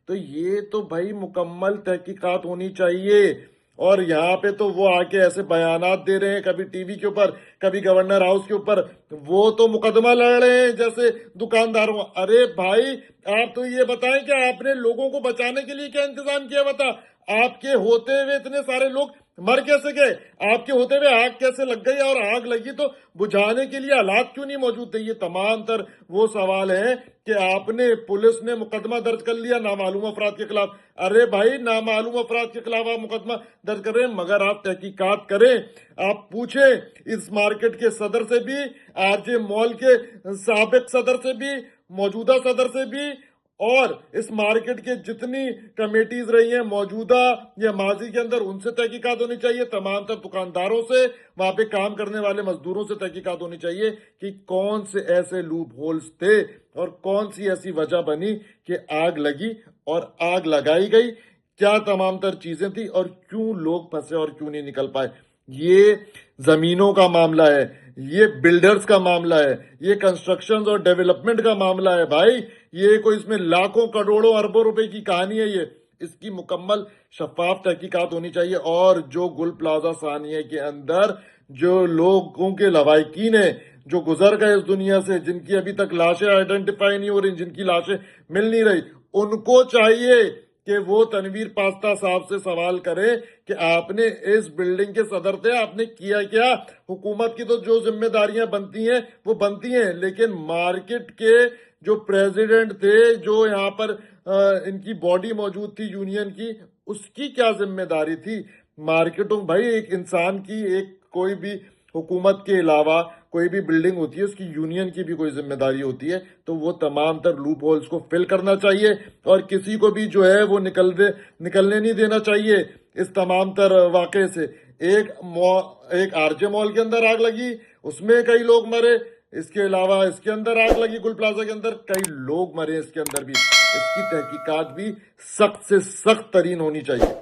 تو یہ تو بھائی مکمل تحقیقات ہونی چاہیے. اور یہاں پہ تو وہ آ کے ایسے بیانات دے رہے ہیں، کبھی ٹی وی کے اوپر، کبھی گورنر ہاؤس کے اوپر، وہ تو مقدمہ لڑ رہے ہیں جیسے دکانداروں. ارے بھائی آپ تو یہ بتائیں کہ آپ نے لوگوں کو بچانے کے لیے کیا انتظام کیا ہوا تھا؟ آپ کے ہوتے ہوئے اتنے سارے لوگ مر کیسے گئے؟ آپ کے ہوتے ہوئے آگ کیسے لگ گئی؟ اور آگ لگی تو بجھانے کے لیے آلات کیوں نہیں موجود تھے؟ یہ تمام تر وہ سوال ہیں کہ آپ نے، پولیس نے مقدمہ درج کر لیا نامعلوم افراد کے خلاف. ارے بھائی نامعلوم افراد کے خلاف آپ مقدمہ درج کر رہے ہیں، مگر آپ تحقیقات کریں. آپ پوچھیں اس مارکیٹ کے صدر سے بھی، آر جے مال کے سابق صدر سے بھی، موجودہ صدر سے بھی، اور اس مارکیٹ کے جتنی کمیٹیز رہی ہیں موجودہ یا ماضی کے اندر، ان سے تحقیقات ہونی چاہیے. تمام تر دکانداروں سے، وہاں پہ کام کرنے والے مزدوروں سے تحقیقات ہونی چاہیے کہ کون سے ایسے لوپ ہولز تھے اور کون سی ایسی وجہ بنی کہ آگ لگی اور آگ لگائی گئی. کیا تمام تر چیزیں تھی اور کیوں لوگ پھنسے اور کیوں نہیں نکل پائے. یہ زمینوں کا معاملہ ہے، یہ بلڈرز کا معاملہ ہے، یہ کنسٹرکشن اور ڈیولپمنٹ کا معاملہ ہے بھائی. یہ کوئی اس میں لاکھوں کروڑوں اربوں روپے کی کہانی ہے. یہ اس کی مکمل شفاف تحقیقات ہونی چاہیے. اور جو گل پلازا ثانیہ کے اندر جو لوگوں کے لواحقین ہیں، جو گزر گئے اس دنیا سے، جن کی ابھی تک لاشیں آئیڈینٹیفائی نہیں ہو رہی، جن کی لاشیں مل نہیں رہی، ان کو چاہیے کہ وہ تنویر پاستہ صاحب سے سوال کرے کہ آپ نے اس بلڈنگ کے صدر تھے، آپ نے کیا کیا؟ حکومت کی تو جو ذمہ داریاں بنتی ہیں وہ بنتی ہیں، لیکن مارکیٹ کے جو پریزیڈنٹ تھے، جو یہاں پر ان کی باڈی موجود تھی یونین کی، اس کی کیا ذمہ داری تھی؟ مارکیٹوں بھائی، ایک انسان کی، ایک کوئی بھی حکومت کے علاوہ کوئی بھی بلڈنگ ہوتی ہے، اس کی یونین کی بھی کوئی ذمہ داری ہوتی ہے. تو وہ تمام تر لوپ ہولز کو فل کرنا چاہیے اور کسی کو بھی جو ہے وہ نکلنے نہیں دینا چاہیے اس تمام تر واقعے سے. ایک آر جے مال کے اندر آگ لگی، اس میں کئی لوگ مرے. اس کے علاوہ اس کے اندر آگ لگی گل پلازا کے اندر، کئی لوگ مرے اس کے اندر بھی. اس کی تحقیقات بھی سخت سے سخت ترین ہونی چاہیے.